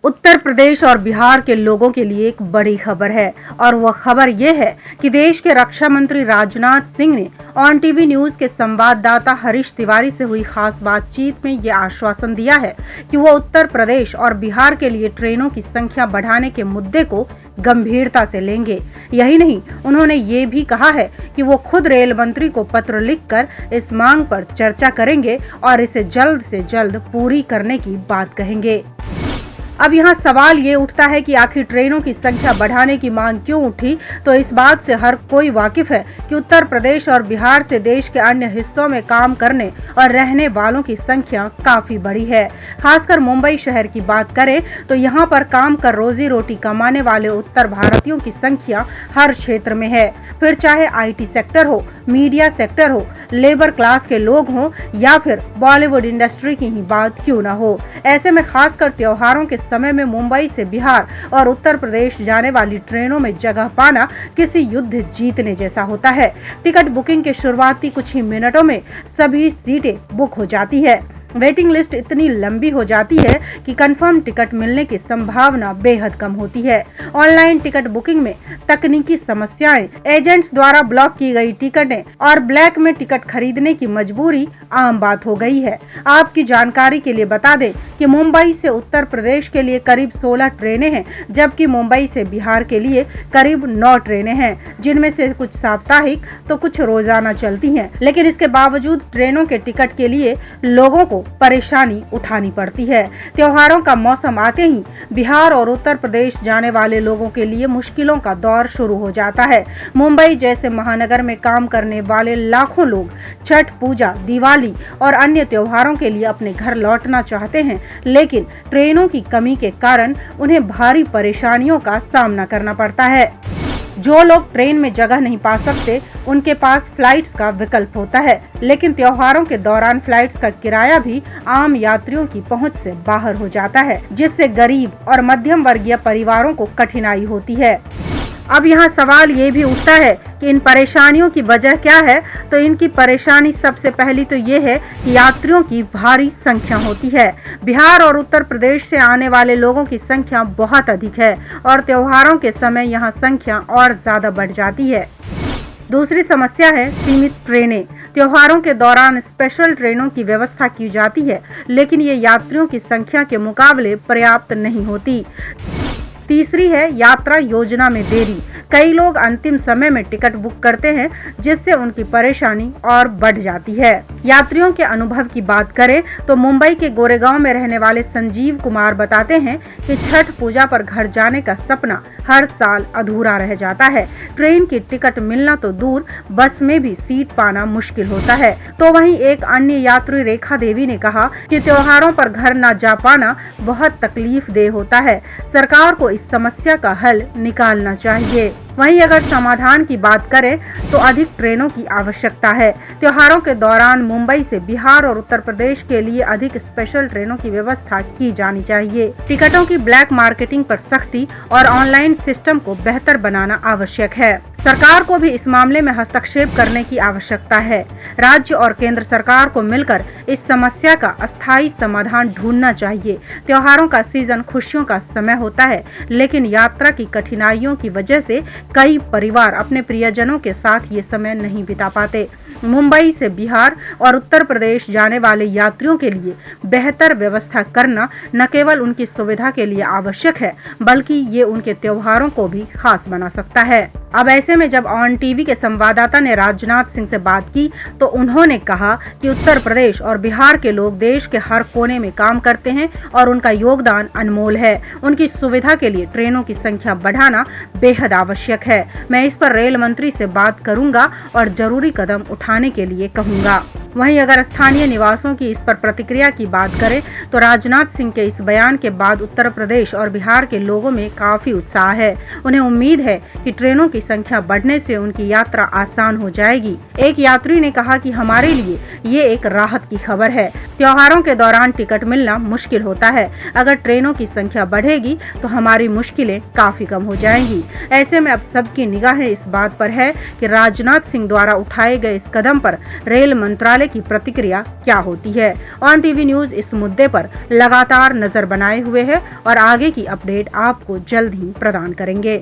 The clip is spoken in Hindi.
उत्तर प्रदेश और बिहार के लोगों के लिए एक बड़ी खबर है और वह खबर ये है कि देश के रक्षा मंत्री राजनाथ सिंह ने ऑन टीवी न्यूज के संवाददाता हरीश तिवारी से हुई खास बातचीत में ये आश्वासन दिया है कि वो उत्तर प्रदेश और बिहार के लिए ट्रेनों की संख्या बढ़ाने के मुद्दे को गंभीरता से लेंगे। यही नहीं, उन्होंने ये भी कहा है कि वो खुद रेल मंत्री को पत्र लिखकर इस मांग पर चर्चा करेंगे और इसे जल्द से जल्द पूरी करने की बात कहेंगे। अब यहाँ सवाल ये उठता है कि आखिर ट्रेनों की संख्या बढ़ाने की मांग क्यों उठी। तो इस बात से हर कोई वाकिफ है कि उत्तर प्रदेश और बिहार से देश के अन्य हिस्सों में काम करने और रहने वालों की संख्या काफी बड़ी है। खासकर मुंबई शहर की बात करें तो यहाँ पर काम कर रोजी रोटी कमाने वाले उत्तर भारतीयों की संख्या हर क्षेत्र में है, फिर चाहे IT सेक्टर हो, मीडिया सेक्टर हो, लेबर क्लास के लोग हों या फिर बॉलीवुड इंडस्ट्री की ही बात क्यों न हो। ऐसे में खासकर त्योहारों के समय में मुंबई से बिहार और उत्तर प्रदेश जाने वाली ट्रेनों में जगह पाना किसी युद्ध जीतने जैसा होता है। टिकट बुकिंग के शुरुआती कुछ ही मिनटों में सभी सीटें बुक हो जाती है। वेटिंग लिस्ट इतनी लंबी हो जाती है कि कंफर्म टिकट मिलने की संभावना बेहद कम होती है। ऑनलाइन टिकट बुकिंग में तकनीकी समस्याएं, एजेंट्स द्वारा ब्लॉक की गई टिकटें और ब्लैक में टिकट खरीदने की मजबूरी आम बात हो गई है। आपकी जानकारी के लिए बता दें कि मुंबई से उत्तर प्रदेश के लिए करीब 16 ट्रेनें हैं, जबकि मुंबई से बिहार के लिए करीब 9 ट्रेनें हैं, जिनमें से कुछ साप्ताहिक तो कुछ रोजाना चलती हैं। लेकिन इसके बावजूद ट्रेनों के टिकट के लिए लोगों को परेशानी उठानी पड़ती है। त्योहारों का मौसम आते ही बिहार और उत्तर प्रदेश जाने वाले लोगों के लिए मुश्किलों का दौर शुरू हो जाता है। मुंबई जैसे महानगर में काम करने वाले लाखों लोग छठ पूजा, दिवाली और अन्य त्योहारों के लिए अपने घर लौटना चाहते हैं, लेकिन ट्रेनों की कमी के कारण उन्हें भारी परेशानियों का सामना करना पड़ता है। जो लोग ट्रेन में जगह नहीं पा सकते, उनके पास फ्लाइट्स का विकल्प होता है, लेकिन त्योहारों के दौरान फ्लाइट्स का किराया भी आम यात्रियों की पहुंच से बाहर हो जाता है, जिससे गरीब और मध्यम वर्गीय परिवारों को कठिनाई होती है। अब यहाँ सवाल ये भी उठता है कि इन परेशानियों की वजह क्या है। तो इनकी परेशानी सबसे पहली तो ये है कि यात्रियों की भारी संख्या होती है। बिहार और उत्तर प्रदेश से आने वाले लोगों की संख्या बहुत अधिक है और त्योहारों के समय यहाँ संख्या और ज्यादा बढ़ जाती है। दूसरी समस्या है सीमित ट्रेनें। त्योहारों के दौरान स्पेशल ट्रेनों की व्यवस्था की जाती है, लेकिन ये यात्रियों की संख्या के मुकाबले पर्याप्त नहीं होती। तीसरी है यात्रा योजना में देरी। कई लोग अंतिम समय में टिकट बुक करते हैं, जिससे उनकी परेशानी और बढ़ जाती है। यात्रियों के अनुभव की बात करें तो मुंबई के गोरेगांव में रहने वाले संजीव कुमार बताते हैं कि छठ पूजा पर घर जाने का सपना हर साल अधूरा रह जाता है। ट्रेन की टिकट मिलना तो दूर, बस में भी सीट पाना मुश्किल होता है। तो वहीं एक अन्य यात्री रेखा देवी ने कहा कि त्योहारों पर घर न जा पाना बहुत तकलीफ देह होता है। सरकार को इस समस्या का हल निकालना चाहिए। वहीं अगर समाधान की बात करें तो अधिक ट्रेनों की आवश्यकता है। त्योहारों के दौरान मुंबई से बिहार और उत्तर प्रदेश के लिए अधिक स्पेशल ट्रेनों की व्यवस्था की जानी चाहिए। टिकटों की ब्लैक मार्केटिंग पर सख्ती और ऑनलाइन सिस्टम को बेहतर बनाना आवश्यक है। सरकार को भी इस मामले में हस्तक्षेप करने की आवश्यकता है। राज्य और केंद्र सरकार को मिलकर इस समस्या का अस्थायी समाधान ढूंढना चाहिए। त्योहारों का सीजन खुशियों का समय होता है, लेकिन यात्रा की कठिनाइयों की वजह से कई परिवार अपने प्रियजनों के साथ ये समय नहीं बिता पाते। मुंबई से बिहार और उत्तर प्रदेश जाने वाले यात्रियों के लिए बेहतर व्यवस्था करना न केवल उनकी सुविधा के लिए आवश्यक है, बल्कि ये उनके त्योहारों को भी खास बना सकता है। अब ऐसे में जब ऑन टीवी के संवाददाता ने राजनाथ सिंह से बात की तो उन्होंने कहा कि उत्तर प्रदेश और बिहार के लोग देश के हर कोने में काम करते हैं और उनका योगदान अनमोल है। उनकी सुविधा के लिए ट्रेनों की संख्या बढ़ाना बेहद आवश्यक है। मैं इस पर रेल मंत्री से बात करूंगा और जरूरी कदम उठाने के लिए कहूंगा। वहीं अगर स्थानीय निवासियों की इस पर प्रतिक्रिया की बात करें तो राजनाथ सिंह के इस बयान के बाद उत्तर प्रदेश और बिहार के लोगों में काफी उत्साह है। उन्हें उम्मीद है कि ट्रेनों की संख्या बढ़ने से उनकी यात्रा आसान हो जाएगी। एक यात्री ने कहा कि हमारे लिए ये एक राहत की खबर है। त्योहारों के दौरान टिकट मिलना मुश्किल होता है। अगर ट्रेनों की संख्या बढ़ेगी तो हमारी मुश्किलें काफी कम हो जाएंगी। ऐसे में अब सबकी निगाहें इस बात पर है कि राजनाथ सिंह द्वारा उठाए गए इस कदम पर रेल मंत्रालय की प्रतिक्रिया क्या होती है। ऑन टीवी न्यूज इस मुद्दे पर लगातार नजर बनाए हुए है और आगे की अपडेट आपको जल्द ही प्रदान करेंगे।